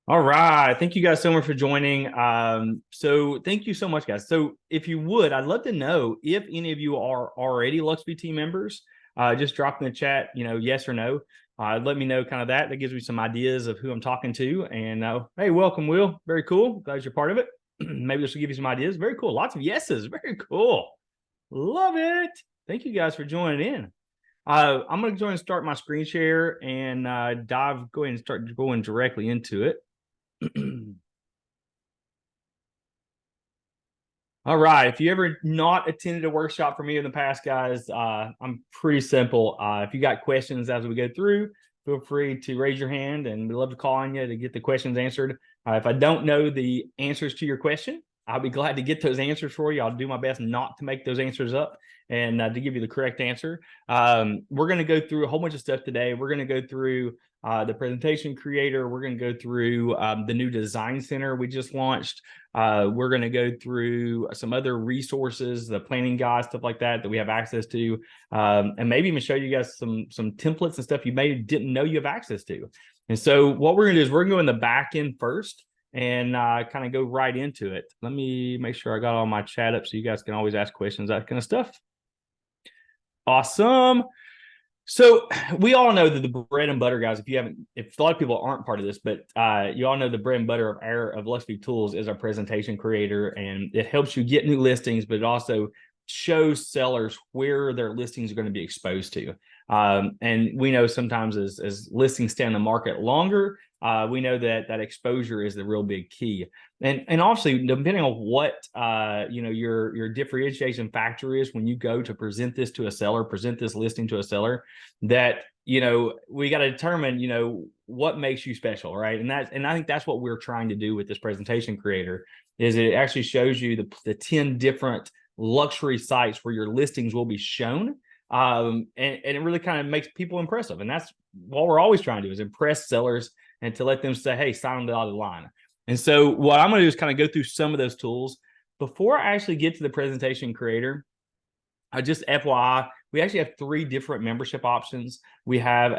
All right. Thank you guys so much for joining. So thank you so much, guys. So if you would, I'd love to know if any of you are already LuxVT members. Just drop in the chat, yes or no. Let me know kind of that. That gives me some ideas of who I'm talking to. And hey, welcome, Will. Very cool. Glad you're part of it. Maybe this will give you some ideas. Very cool. Lots of yeses. Very cool. Love it. Thank you guys for joining in. I'm going to go and start my screen share and go ahead and start going directly into it. All right. If you ever not attended a workshop for me in the past, guys, I'm pretty simple. If you got questions as we go through, feel free to raise your hand and we'd love to call on you to get the questions answered. If I don't know the answers to your question, I'll be glad to get those answers for you. I'll do my best not to make those answers up and to give you the correct answer. We're going to go through a whole bunch of stuff today. We're going to go through the presentation creator. We're going to go through the new design center we just launched. We're going to go through some other resources, the planning guide, stuff like that we have access to, and maybe even show you guys some templates and stuff you may didn't know you have access to. And so what we're going to do is we're going to go in the back end first and kind of go right into it. Let me make sure I got all my chat up so you guys can always ask questions, that kind of stuff. Awesome. So we all know that the bread and butter, guys, if a lot of people aren't part of this, but you all know the bread and butter of LUXVT Tools is our presentation creator, and it helps you get new listings, but it also shows sellers where their listings are going to be exposed to. And we know sometimes as listings stay on the market longer, we know that exposure is the real big key. And obviously, depending on what your differentiation factor is when you go to present this to a seller, present this listing to a seller, that we got to determine what makes you special, right? And I think that's what we're trying to do with this presentation creator. Is it actually shows you the 10 different luxury sites where your listings will be shown. And it really kind of makes people impressive. And that's what we're always trying to do, is impress sellers and to let them say, hey, sign on the dotted line. And so what I'm going to do is kind of go through some of those tools. Before I actually get to the presentation creator, I just FYI, we actually have 3 different membership options. We have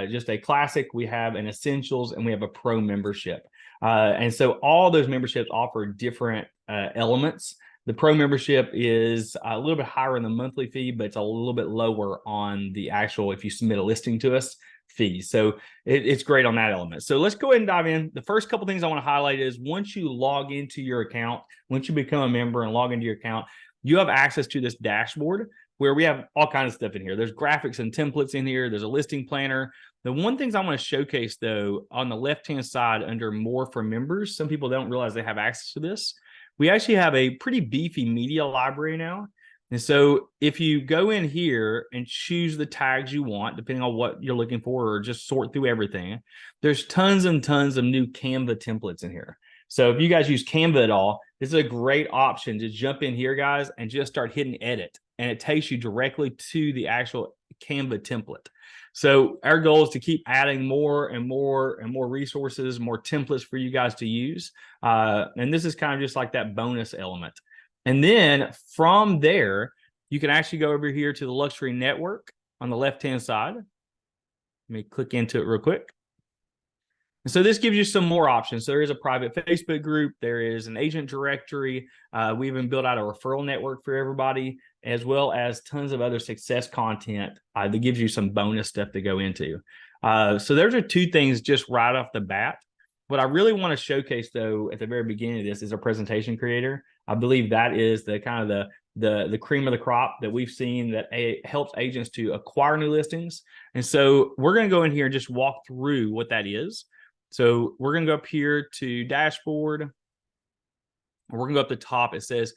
just a classic, we have an essentials, and we have a pro membership. And so all those memberships offer different elements. The pro membership is a little bit higher in the monthly fee, but it's a little bit lower on the actual, if you submit a listing to us, fee. So it's great on that element. So let's go ahead and dive in. The first couple things I want to highlight is once you log into your account, once you become a member and log into your account, you have access to this dashboard where we have all kinds of stuff in here. There's graphics and templates in here. There's a listing planner. The one things I want to showcase, though, on the left-hand side under more for members, some people don't realize they have access to this. We actually have a pretty beefy media library now. And so if you go in here and choose the tags you want, depending on what you're looking for, or just sort through everything, there's tons and tons of new Canva templates in here. So if you guys use Canva at all, this is a great option to jump in here, guys, and just start hitting edit. And it takes you directly to the actual Canva template. So our goal is to keep adding more and more and more resources, more templates for you guys to use. And this is kind of just like that bonus element. And then from there, you can actually go over here to the Luxury Network on the left-hand side. Let me click into it real quick. And so this gives you some more options. So there is a private Facebook group. There is an agent directory. We even built out a referral network for everybody, as well as tons of other success content that gives you some bonus stuff to go into. So those are 2 things just right off the bat. What I really want to showcase, though, at the very beginning of this is a presentation creator. I believe that is the kind of the cream of the crop that we've seen that helps agents to acquire new listings. And so we're going to go in here and just walk through what that is. So we're going to go up here to dashboard. We're going to go up the top. It says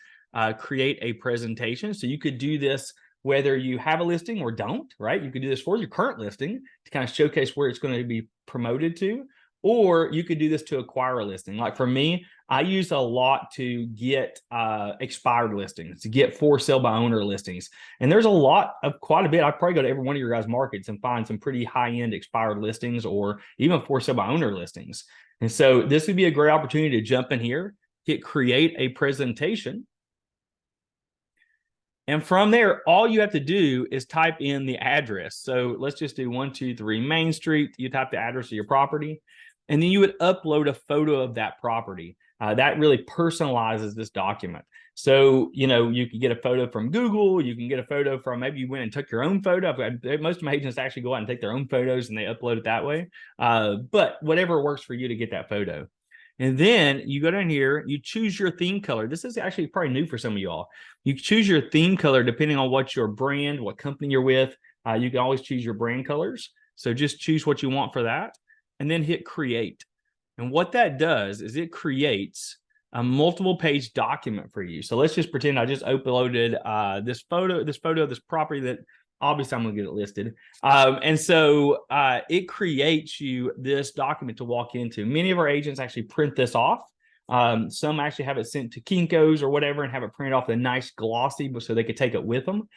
create a presentation. So you could do this whether you have a listing or don't, right? You could do this for your current listing to kind of showcase where it's going to be promoted to. Or you could do this to acquire a listing. Like for me, I use a lot to get expired listings, to get for sale by owner listings. And there's quite a bit. I'd probably go to every one of your guys' markets and find some pretty high-end expired listings or even for sale by owner listings. And so this would be a great opportunity to jump in here, hit create a presentation. And from there, all you have to do is type in the address. So let's just do 123 Main Street. You type the address of your property. And then you would upload a photo of that property. That really personalizes this document. So, you know, you can get a photo from Google, you can get a photo from, maybe you went and took your own photo. Most of my agents actually go out and take their own photos and they upload it that way. But whatever works for you to get that photo. And then you go down here, you choose your theme color. This is actually probably new for some of y'all. You choose your theme color depending on what your brand, what company you're with. You can always choose your brand colors. So just choose what you want for that and then hit create. And what that does is it creates a multiple page document for you. So let's just pretend I just uploaded this photo of this property that obviously I'm going to get it listed. And so it creates you this document to walk into. Many of our agents actually print this off. Some actually have it sent to Kinko's or whatever and have it printed off a nice glossy so they could take it with them.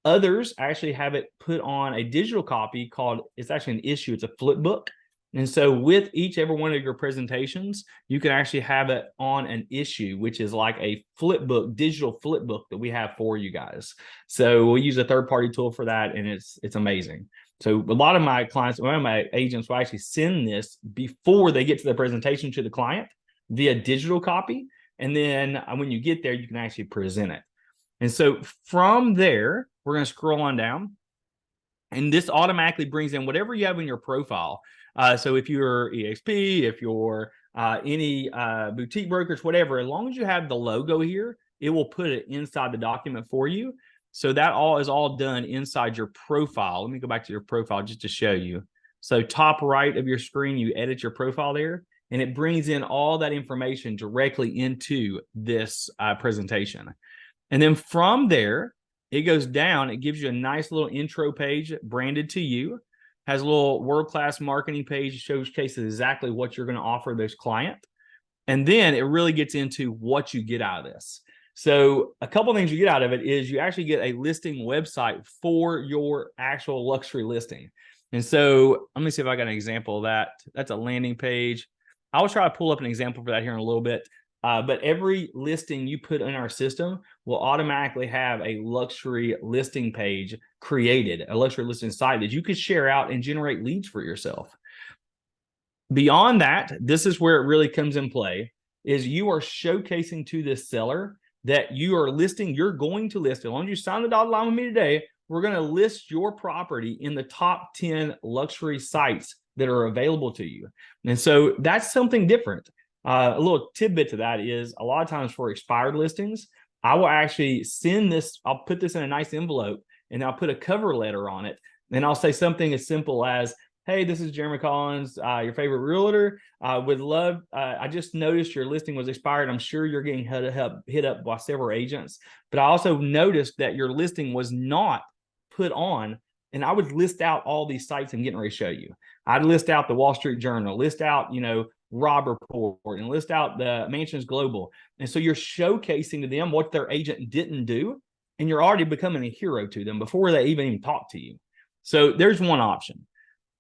Others actually have it put on a digital copy called, it's actually an issue, it's a flip book. And so with every one of your presentations, you can actually have it on an issue, which is like a flip book, digital flip book that we have for you guys. So we'll use a third-party tool for that, and it's amazing. So a lot of my clients, one of my agents will actually send this before they get to the presentation to the client via digital copy. And then when you get there, you can actually present it. And so from there, we're going to scroll on down. And this automatically brings in whatever you have in your profile. So if you're EXP, if you're any boutique brokers, whatever, as long as you have the logo here, it will put it inside the document for you. So that is all done inside your profile. Let me go back to your profile just to show you. So top right of your screen, you edit your profile there, and it brings in all that information directly into this presentation. And then from there, it goes down. It gives you a nice little intro page branded to you. Has a little world-class marketing page, showcases exactly what you're going to offer this client. And then it really gets into what you get out of this. So a couple of things you get out of it is you actually get a listing website for your actual luxury listing. And so let me see if I got an example of that. That's a landing page. I'll try to pull up an example for that here in a little bit. But every listing you put in our system will automatically have a luxury listing page created, a luxury listing site that you could share out and generate leads for yourself. Beyond that, this is where it really comes in play, is you are showcasing to this seller that you are listing, you're going to list, as long as you sign the dotted line with me today, we're going to list your property in the top 10 luxury sites that are available to you. And so that's something different. A little tidbit to that is a lot of times for expired listings, I will actually send this, I'll put this in a nice envelope and I'll put a cover letter on it. And I'll say something as simple as, hey, this is Jeremy Collins, your favorite realtor. Would love, I just noticed your listing was expired. I'm sure you're getting hit up by several agents, but I also noticed that your listing was not put on. And I would list out all these sites I'm getting ready to show you. I'd list out the Wall Street Journal, list out, Rob Report, and list out the Mansions Global. And so you're showcasing to them what their agent didn't do, and you're already becoming a hero to them before they even talk to you. So there's one option.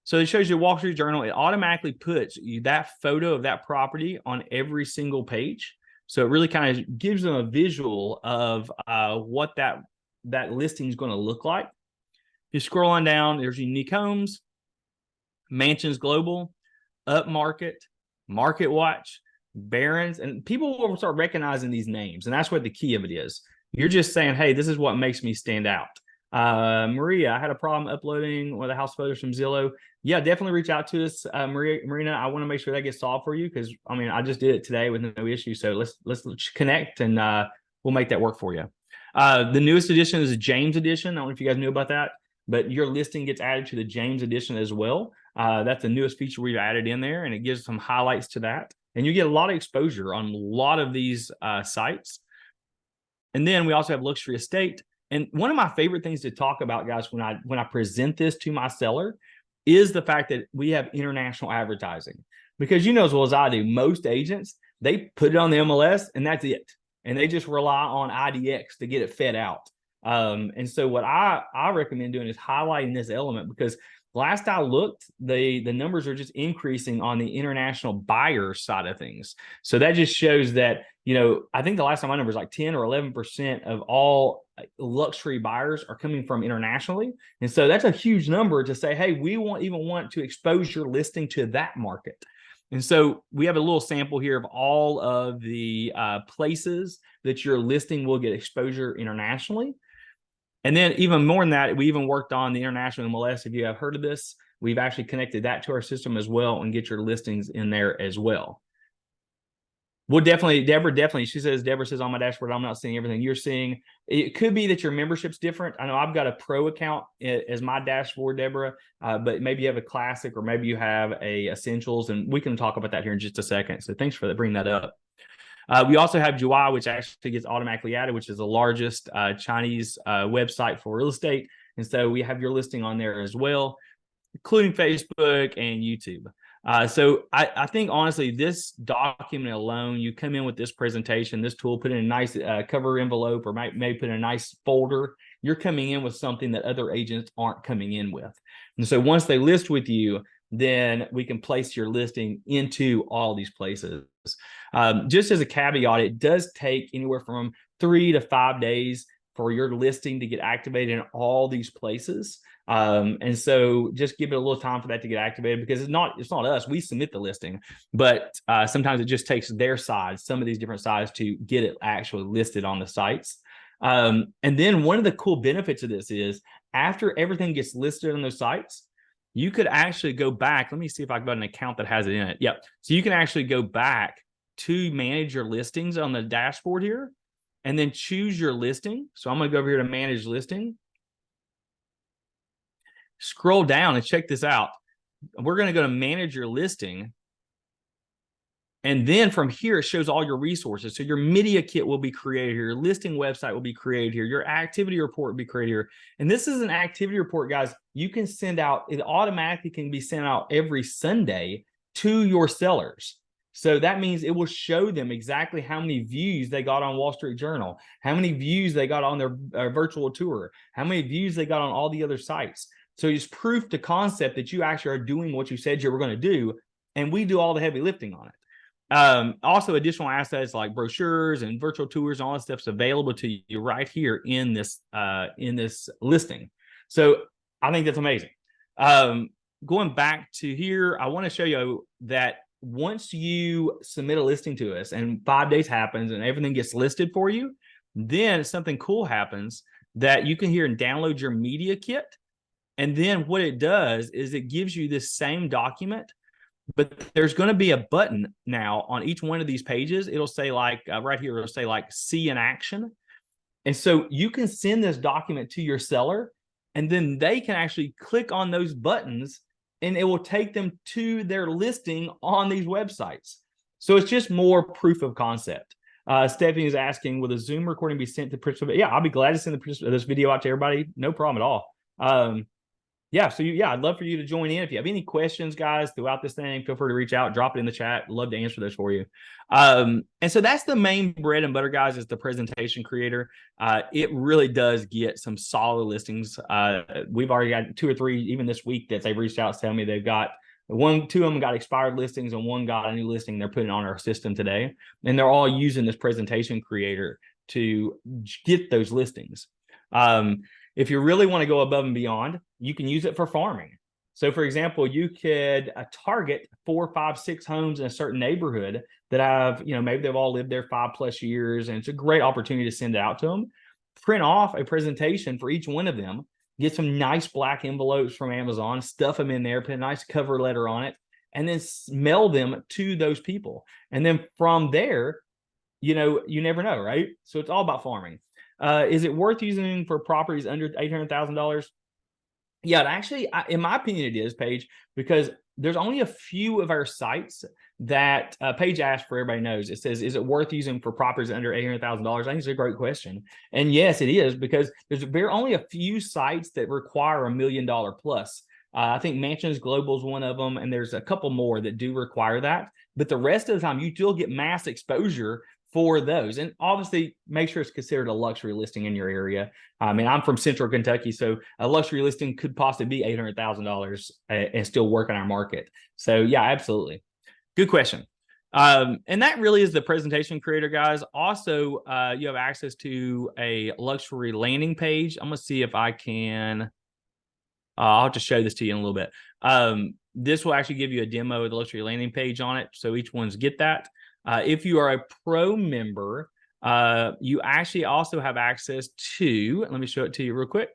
So it shows you Wall Street Journal. It automatically puts you that photo of that property on every single page. So it really kind of gives them a visual of what that listing is going to look like. You scroll on down, there's Unique Homes, Mansions Global, Upmarket, Market Watch, Barron's, and people will start recognizing these names. And that's what the key of it is. You're just saying, hey, this is what makes me stand out. Maria, I had a problem uploading one of the house photos from Zillow. Yeah, definitely reach out to us, Marina. I want to make sure that gets solved for you because I just did it today with no issue. So let's connect and we'll make that work for you. The newest edition is a James edition. I don't know if you guys knew about that, but your listing gets added to the James edition as well. That's the newest feature we've added in there, and it gives some highlights to that. And you get a lot of exposure on a lot of these sites. And then we also have Luxury Estate. And one of my favorite things to talk about, guys, when I present this to my seller is the fact that we have international advertising. Because you know as well as I do, most agents, they put it on the MLS and that's it. And they just rely on IDX to get it fed out. And so what I recommend doing is highlighting this element because last I looked, the numbers are just increasing on the international buyer side of things. So that just shows that, I think the last time I number was like 10 or 11% of all luxury buyers are coming from internationally. And so that's a huge number to say, hey, we want to expose your listing to that market. And so we have a little sample here of all of the places that your listing will get exposure internationally. And then even more than that, we even worked on the international MLS. If you have heard of this, we've actually connected that to our system as well and get your listings in there as well. We'll definitely, Deborah says on my dashboard, I'm not seeing everything you're seeing. It could be that your membership's different. I know I've got a pro account as my dashboard, Deborah, but maybe you have a classic or maybe you have a essentials, and we can talk about that here in just a second. So thanks for bringing that up. We also have July, which actually gets automatically added, which is the largest Chinese website for real estate. And so we have your listing on there as well, including Facebook and YouTube. So I think, honestly, this document alone, you come in with this presentation, this tool, put in a nice cover envelope or maybe put in a nice folder, you're coming in with something that other agents aren't coming in with. And so once they list with you, then we can place your listing into all these places. Just as a caveat, it does take anywhere from 3 to 5 days for your listing to get activated in all these places. And so just give it a little time for that to get activated, because it's not us. We submit the listing, but sometimes it just takes their side, some of these different sides, to get it actually listed on the sites. And then one of the cool benefits of this is after everything gets listed on those sites, you could actually go back. Let me see if I got an account that has it in it. Yep. So you can actually go back to manage your listings on the dashboard here and then choose your listing. So I'm going to go over here to manage listing. Scroll down and check this out. We're going to go to manage your listing. And then from here, it shows all your resources. So your media kit will be created here. Your listing website will be created here. Your activity report will be created here. And this is an activity report, guys. You can send out, it automatically can be sent out every Sunday to your sellers. So that means it will show them exactly how many views they got on Wall Street Journal, how many views they got on their virtual tour, how many views they got on all the other sites. So it's proof to concept that you actually are doing what you said you were going to do, and we do all the heavy lifting on it. Also, additional assets like brochures and virtual tours and all that stuff's available to you right here in this listing. So I think that's amazing. Going back to here, I want to show you that once you submit a listing to us and 5 days happens and everything gets listed for you, then something cool happens that you can hear and download your media kit. And then what it does is it gives you this same document, but there's going to be a button now on each one of these pages. It'll say like right here, it'll say like see in action. And so you can send this document to your seller, and then they can actually click on those buttons and it will take them to their listing on these websites. So it's just more proof of concept. Stephanie is asking, will the Zoom recording be sent to participants? Yeah, I'll be glad to send this video out to everybody. No problem at all. Yeah, so I'd love for you to join in. If you have any questions, guys, throughout this thing, feel free to reach out, drop it in the chat. Love to answer those for you. And so that's the main bread and butter, guys, is the presentation creator. It really does get some solid listings. We've already got 2 or 3, even this week, that they've reached out to tell me they've got 2 of them got expired listings and 1 got a new listing they're putting on our system today. And they're all using this presentation creator to get those listings. If you really want to go above and beyond, you can use it for farming. So for example, you could target 4, 5, 6 homes in a certain neighborhood that have, maybe they've all lived there 5+ years, and it's a great opportunity to send it out to them. Print off a presentation for each one of them, get some nice black envelopes from Amazon, stuff them in there, put a nice cover letter on it, and then mail them to those people. And then from there, you never know, right? So it's all about farming. Is it worth using for properties under $800,000? Yeah, actually, in my opinion, it is, Paige, because there's only a few of our sites that Paige asked for. Everybody knows. It says, is it worth using for properties under $800,000? I think it's a great question. And yes, it is, because there's only a few sites that require $1 million plus. I think Mansions Global is one of them, and there's a couple more that do require that. But the rest of the time, you still get mass exposure for those. And obviously, make sure it's considered a luxury listing in your area. I mean, I'm from Central Kentucky, so a luxury listing could possibly be $800,000 and still work in our market. So yeah, absolutely. Good question. And that really is the presentation creator, guys. Also, you have access to a luxury landing page. I'm going to see if I can. I'll have to show this to you in a little bit. This will actually give you a demo of the luxury landing page on it. So each one's get that. If you are a pro member, you actually also have access to, let me show it to you real quick,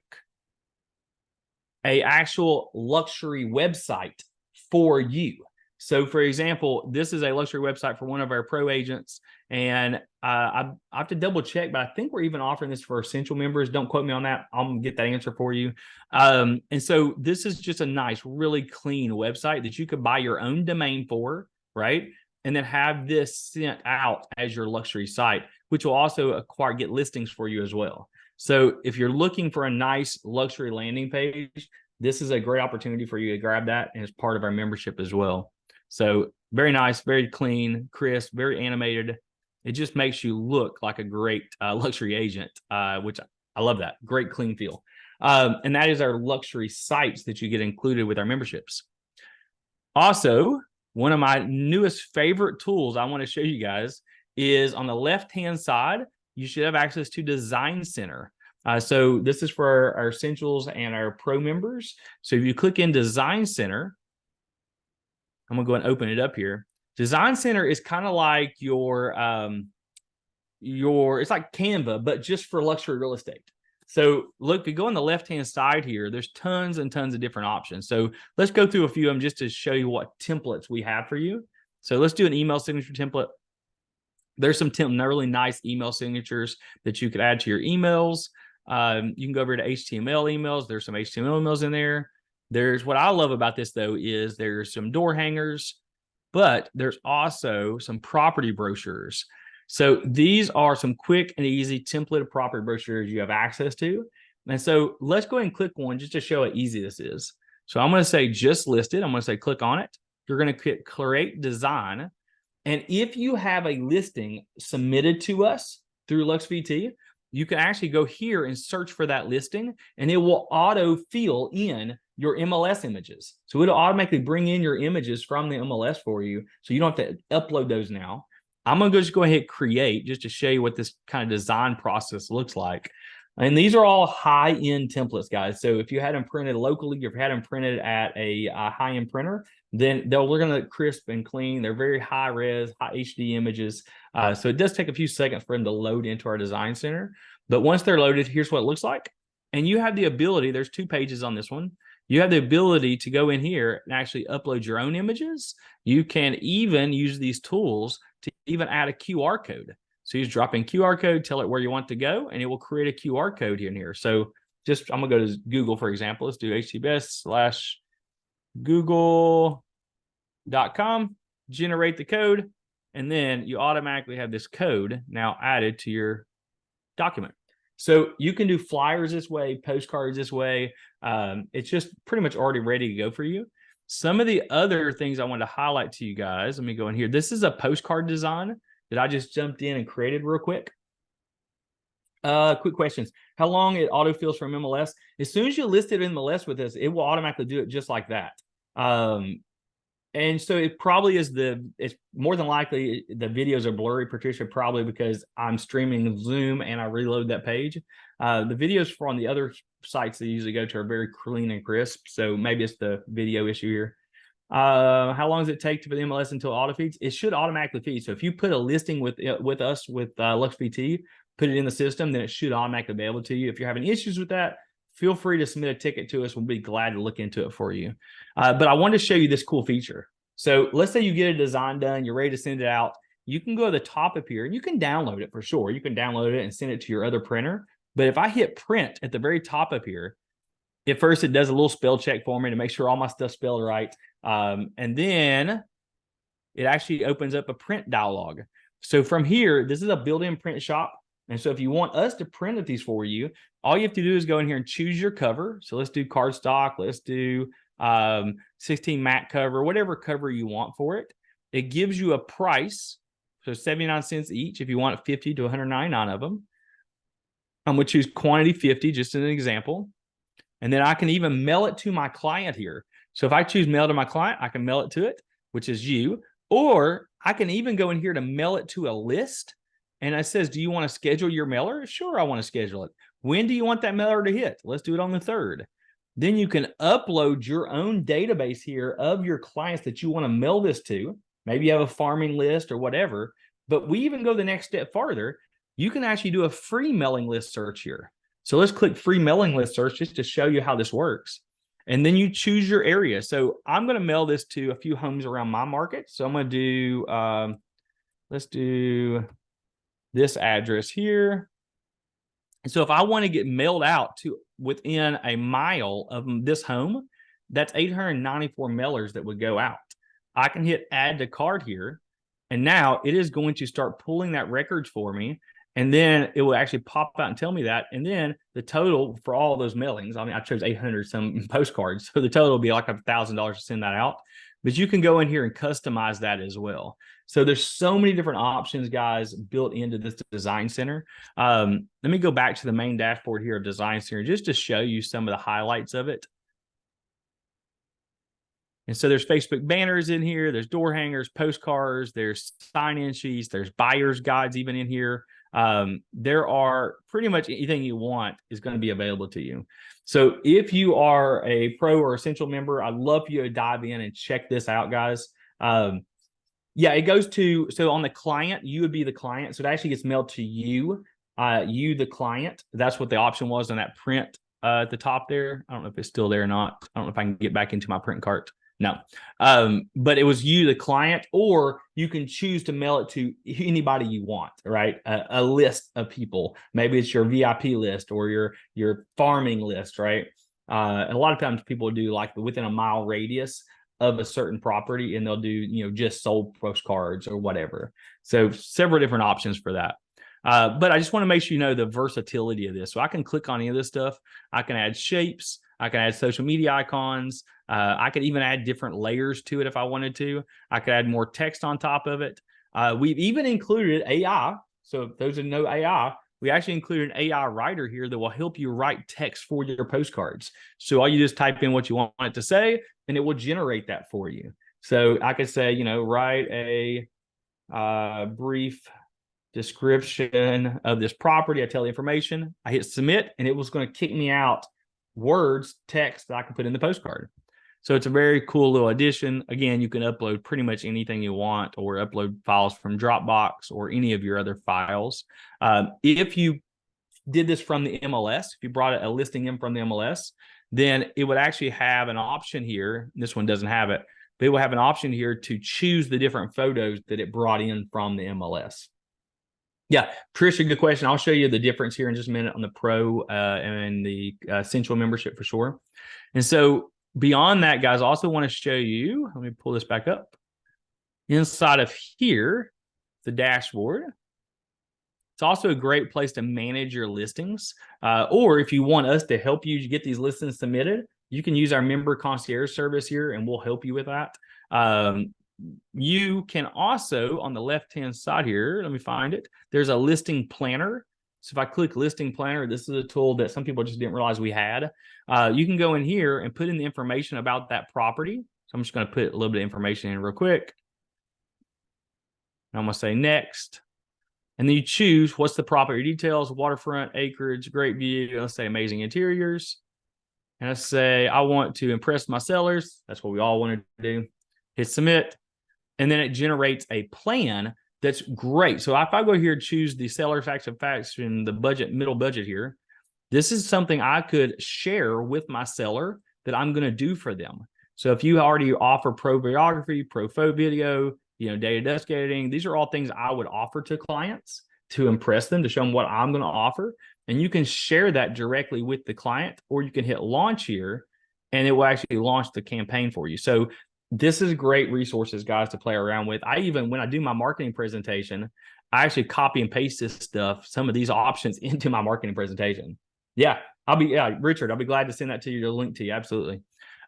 a actual luxury website for you. So for example, this is a luxury website for one of our pro agents. And I have to double check, but I think we're even offering this for essential members. Don't quote me on that. I'm gonna get that answer for you. And so this is just a nice, really clean website that you could buy your own domain for, right? And then have this sent out as your luxury site, which will also get listings for you as well. So if you're looking for a nice luxury landing page, this is a great opportunity for you to grab that, and it's part of our membership as well. So very nice, very clean, crisp, very animated. It just makes you look like a great luxury agent, which I love that. Great, clean feel. And that is our luxury sites that you get included with our memberships. Also, one of my newest favorite tools I want to show you guys is on the left-hand side, you should have access to Design Center. So this is for our essentials and our pro members. So if you click in Design Center, I'm gonna go and open it up here. Design Center is kind of like your it's like Canva, but just for luxury real estate. So look, if you go on the left-hand side here, there's tons and tons of different options. So let's go through a few of them just to show you what templates we have for you. So let's do an email signature template. There's some really nice email signatures that you could add to your emails. You can go over to HTML emails. There's some HTML emails in there. There's what I love about this, though, is there's some door hangers, but there's also some property brochures. So these are some quick and easy template property brochures you have access to. And so let's go ahead and click one just to show how easy this is. So I'm going to say just listed. I'm going to say click on it. You're going to click create design. And if you have a listing submitted to us through LuxVT, you can actually go here and search for that listing, and it will auto fill in your MLS images. So it'll automatically bring in your images from the MLS for you. So you don't have to upload those now. I'm going to just go ahead and create just to show you what this kind of design process looks like. And these are all high-end templates, guys. So if you had them printed locally, if you had them printed at a high-end printer, then they're going to look crisp and clean. They're very high-res, high HD images. So it does take a few seconds for them to load into our design center. But once they're loaded, here's what it looks like. And you have the ability, there's 2 pages on this one. You have the ability to go in here and actually upload your own images. You can even use these tools to even add a QR code. So you just drop in QR code, tell it where you want to go, and it will create a QR code in here. So just, I'm gonna go to Google, for example. Let's do https:/google.com, generate the code, and then you automatically have this code now added to your document. So you can do flyers this way, postcards this way. It's just pretty much already ready to go for you. Some of the other things I want to highlight to you guys, let me go in here. This is a postcard design that I just jumped in and created real quick. Quick questions. How long it autofills from MLS? As soon as you list it in MLS with us, it will automatically do it just like that. And so it probably is it's more than likely the videos are blurry, Patricia, probably because I'm streaming Zoom and I reload that page. The videos for on the other sites that you usually go to are very clean and crisp. So maybe it's the video issue here. How long does it take for the MLS until it auto feeds? It should automatically feed. So if you put a listing with us with LuxVT, put it in the system, then it should automatically be able to you. If you're having issues with that, feel free to submit a ticket to us. We'll be glad to look into it for you. But I wanted to show you this cool feature. So let's say you get a design done, you're ready to send it out. You can go to the top up here and you can download it for sure. You can download it and send it to your other printer. But if I hit print at the very top up here, at first it does a little spell check for me to make sure all my stuff's spelled right. And then it actually opens up a print dialog. So from here, this is a built-in print shop. And so if you want us to print these for you, all you have to do is go in here and choose your cover. So let's do cardstock. Let's do 16 matte cover, whatever cover you want for it. It gives you a price. So 79 cents each if you want 50 to 199 of them. I'm going to choose quantity 50, just as an example. And then I can even mail it to my client here. So if I choose mail to my client, I can mail it to it, which is you. Or I can even go in here to mail it to a list. And it says, do you want to schedule your mailer? Sure, I want to schedule it. When do you want that mailer to hit? Let's do it on the 3rd. Then you can upload your own database here of your clients that you want to mail this to. Maybe you have a farming list or whatever. But we even go the next step farther. You can actually do a free mailing list search here. So let's click free mailing list search just to show you how this works. And then you choose your area. So I'm going to mail this to a few homes around my market. So I'm going to do, let's do this address here. And so if I want to get mailed out to within a mile of this home, that's 894 mailers that would go out. I can hit add to cart here. And now it is going to start pulling that records for me. And then it will actually pop out and tell me that. And then the total for all those mailings, I mean, I chose 800 some postcards. So the total will be like $1,000 to send that out. But you can go in here and customize that as well. So there's so many different options, guys, built into this design center. Let me go back to the main dashboard here of Design Center just to show you some of the highlights of it. And so there's Facebook banners in here. There's door hangers, postcards, there's sign-in sheets, there's buyer's guides even in here. There are pretty much anything you want is going to be available to you. So if you are a pro or essential member, I'd love for you to dive in and check this out, guys. Yeah, it goes to, so on the client, you would be the client. So it actually gets mailed to you, you, the client. That's what the option was on that print at the top there. I don't know if it's still there or not. I don't know if I can get back into my print cart. No, but it was you, the client, or you can choose to mail it to anybody you want, right? A list of people. Maybe it's your VIP list or your farming list, right? And a lot of times people do like within a mile radius of a certain property, and they'll do, you know, just sold postcards or whatever. So several different options for that. But I just want to make sure you know the versatility of this. So I can click on any of this stuff. I can add shapes. I can add social media icons. I could even add different layers to it if I wanted to. I could add more text on top of it. We've even included AI. So if those who know AI, we actually included an AI writer here that will help you write text for your postcards. So all you just type in what you want it to say, and it will generate that for you. So I could say, you know, write a brief description of this property. I tell the information. I hit submit, and it was going to kick me out words, text that I can put in the postcard. So it's a very cool little addition. Again, you can upload pretty much anything you want, or upload files from Dropbox or any of your other files. If you did this from the MLS, if you brought a listing in from the MLS, then it would actually have an option here. This one doesn't have it, but it will have an option here to choose the different photos that it brought in from the MLS. Yeah, Tricia, good question. I'll show you the difference here in just a minute on the Pro and the Essential membership for sure. And so beyond that, guys, I also want to show you, let me pull this back up. Inside of here, the dashboard. It's also a great place to manage your listings. Or if you want us to help you get these listings submitted, you can use our member concierge service here, and we'll help you with that. You can also, on the left-hand side here, let me find it. There's a listing planner. So if I click listing planner, this is a tool that some people just didn't realize we had. You can go in here and put in the information about that property. So I'm just going to put a little bit of information in real quick. I'm going to say next. And then you choose what's the property details, waterfront, acreage, great view. Let's say amazing interiors. And let's say I want to impress my sellers. That's what we all want to do. Hit submit. And then it generates a plan that's great. So if I go here and choose the seller satisfaction, the budget, middle budget here, this is something I could share with my seller that I'm going to do for them. So if you already offer pro videography, pro photo video, you know, data desk editing, these are all things I would offer to clients to impress them, to show them what I'm going to offer. And you can share that directly with the client, or you can hit launch here and it will actually launch the campaign for you. So this is great resources, guys, to play around with. I even, when I do my marketing presentation, I actually copy and paste this stuff, some of these options into my marketing presentation. Yeah, Richard, I'll be glad to send that to you, the link to you. Absolutely.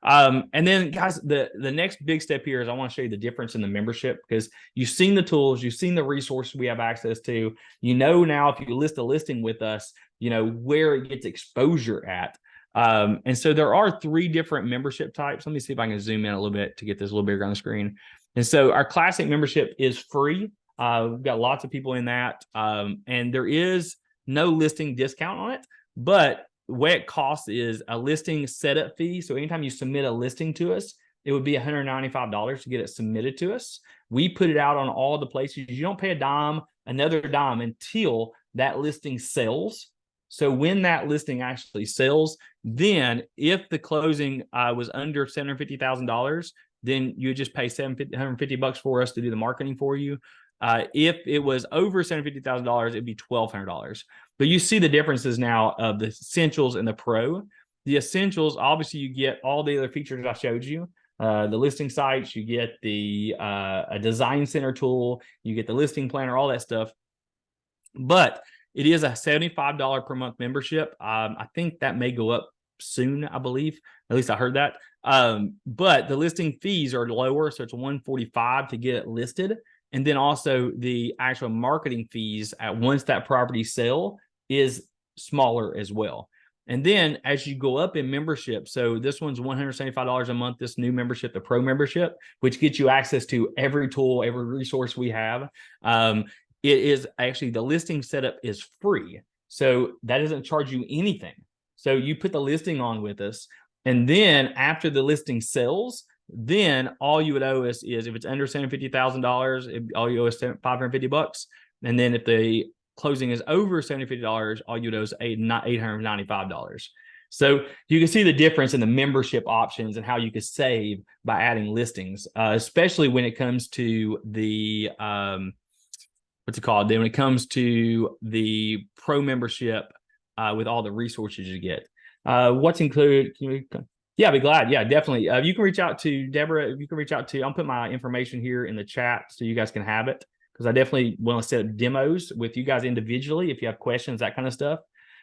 And then, guys, the next big step here is I want to show you the difference in the membership, because you've seen the tools, you've seen the resources we have access to. You know now if you list a listing with us, you know where it gets exposure at. And so there are 3 different membership types. Let me see if I can zoom in a little bit to get this a little bigger on the screen. And so our classic membership is free. We've got lots of people in that. And there is no listing discount on it, but what it costs is a listing setup fee. So anytime you submit a listing to us, it would be $195 to get it submitted to us. We put it out on all the places. You don't pay another dime until that listing sells. So when that listing actually sells, then if the closing was under $750,000, then you would just pay $150 for us to do the marketing for you. If it was over $750,000, it'd be $1,200. But you see the differences now of the Essentials and the Pro. The Essentials, obviously, you get all the other features I showed you. The listing sites, you get the a design center tool, you get the listing planner, all that stuff. But it is a $75 per month membership. I think that may go up soon, I believe. At least I heard that. But the listing fees are lower, so it's $145 to get it listed. And then also the actual marketing fees once that property sell is smaller as well. And then as you go up in membership, so this one's $175 a month, this new membership, the Pro membership, which gets you access to every tool, every resource we have. It is actually, the listing setup is free. So that doesn't charge you anything. So you put the listing on with us, and then after the listing sells, then all you would owe us is, if it's under $750,000, all you owe us $550. And then if the closing is over $750, all you owe is $895. So you can see the difference in the membership options and how you could save by adding listings, especially when it comes to the what's it called? Then when it comes to the Pro membership with all the resources you get. What's included? Yeah, I'd be glad. Yeah, definitely. You can reach out to Deborah. You can reach out to, I'll put my information here in the chat so you guys can have it, because I definitely want to set up demos with you guys individually if you have questions, that kind of stuff.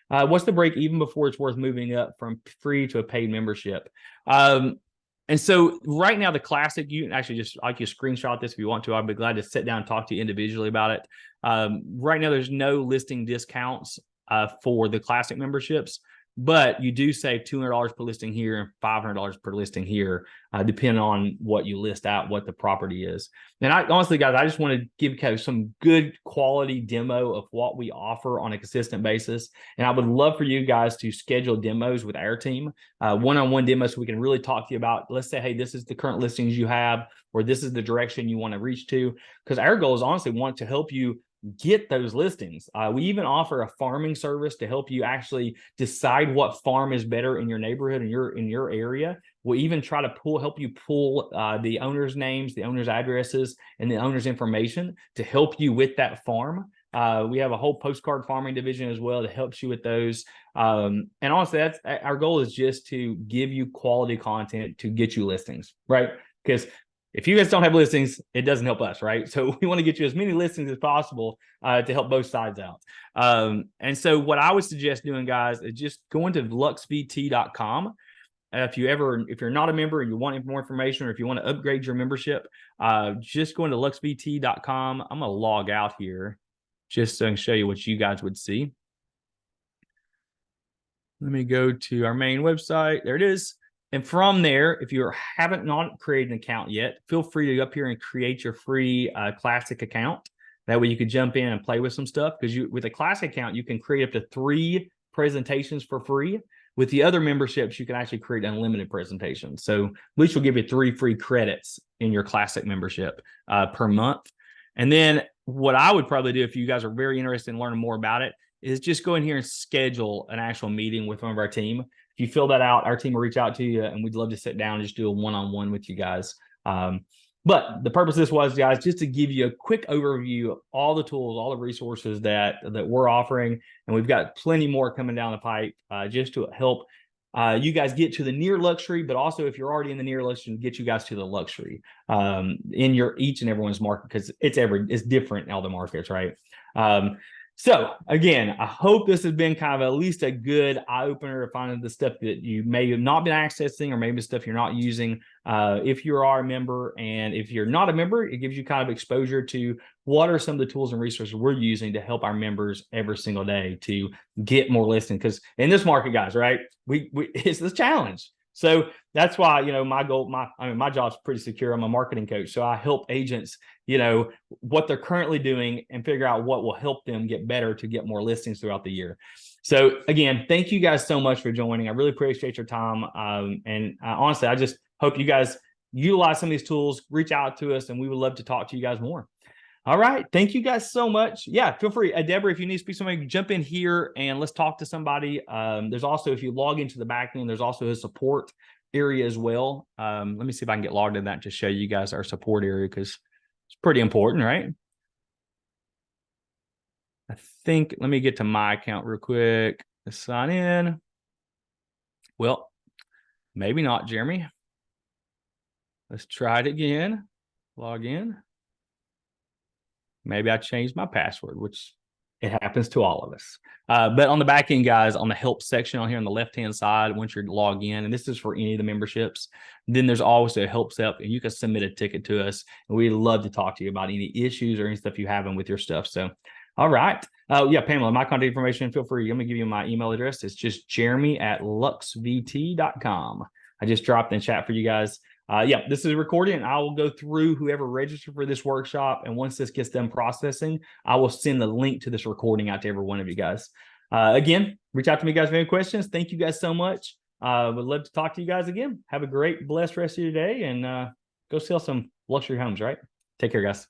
What's the break even before it's worth moving up from free to a paid membership? And so right now, the classic, you can actually just, I can screenshot this if you want to. I'd be glad to sit down and talk to you individually about it. Right now, there's no listing discounts for the classic memberships, but you do save $200 per listing here and $500 per listing here, depending on what you list out, what the property is. And I honestly, guys, I just want to give you some good quality demo of what we offer on a consistent basis. And I would love for you guys to schedule demos with our team, one-on-one demos, so we can really talk to you about, let's say, hey, this is the current listings you have, or this is the direction you want to reach to. Because our goal is honestly want to help you get those listings. We even offer a farming service to help you actually decide what farm is better in your neighborhood and in your area. We'll even try to help you pull the owner's names, the owner's addresses, and the owner's information to help you with that farm. We have a whole postcard farming division as well that helps you with those. And honestly, that's our goal, is just to give you quality content to get you listings, right? Because if you guys don't have listings, it doesn't help us, right? So we want to get you as many listings as possible to help both sides out. And so what I would suggest doing, guys, is just going to LUXVT.com. If you're not a member and you want more information, or if you want to upgrade your membership, just going to LUXVT.com. I'm going to log out here just so I can show you what you guys would see. Let me go to our main website. There it is. And from there, if you haven't not created an account yet, feel free to go up here and create your free classic account. That way you can jump in and play with some stuff, because with a classic account, you can create up to 3 presentations for free. With the other memberships, you can actually create unlimited presentations. So at least we'll give you 3 free credits in your classic membership per month. And then what I would probably do, if you guys are very interested in learning more about it, is just go in here and schedule an actual meeting with one of our team. If you fill that out, our team will reach out to you, and we'd love to sit down and just do a one-on-one with you guys. But the purpose of this was, guys, just to give you a quick overview of all the tools, all the resources that we're offering. And we've got plenty more coming down the pipe just to help you guys get to the near luxury, but also, if you're already in the near luxury, get you guys to the luxury in each and everyone's market, because it's different in all the markets, right? So again, I hope this has been kind of at least a good eye-opener of finding the stuff that you may have not been accessing, or maybe stuff you're not using. If you are a member, and if you're not a member, it gives you kind of exposure to what are some of the tools and resources we're using to help our members every single day to get more listings. Because in this market, guys, right, it's the challenge. So that's why, my goal, my job's pretty secure. I'm a marketing coach. So I help agents, what they're currently doing and figure out what will help them get better to get more listings throughout the year. So again, thank you guys so much for joining. I really appreciate your time. And honestly, I just hope you guys utilize some of these tools, reach out to us, and we would love to talk to you guys more. All right. Thank you guys so much. Yeah, feel free. Deborah, if you need to speak to somebody, jump in here and let's talk to somebody. There's also, if you log into the back end, there's also a support area as well. Let me see if I can get logged in that to show you guys our support area, because it's pretty important, right? I think, let me get to my account real quick. Let's sign in. Well, maybe not, Jeremy. Let's try it again. Log in. Maybe I changed my password, which it happens to all of us. But on the back end, guys, on the help section on here on the left-hand side, once you're logged in, and this is for any of the memberships, then there's always a help step, and you can submit a ticket to us. And we'd love to talk to you about any issues or any stuff you have with your stuff. So, all right. Yeah, Pamela, my contact information, feel free. I'm going to give you my email address. It's just jeremy@luxvt.com. I just dropped in chat for you guys. Yeah, this is a recording, and I will go through whoever registered for this workshop. And once this gets done processing, I will send the link to this recording out to every one of you guys. Again, reach out to me, guys, if you have any questions. Thank you guys so much. Would love to talk to you guys again. Have a great, blessed rest of your day, and go sell some luxury homes, right? Take care, guys.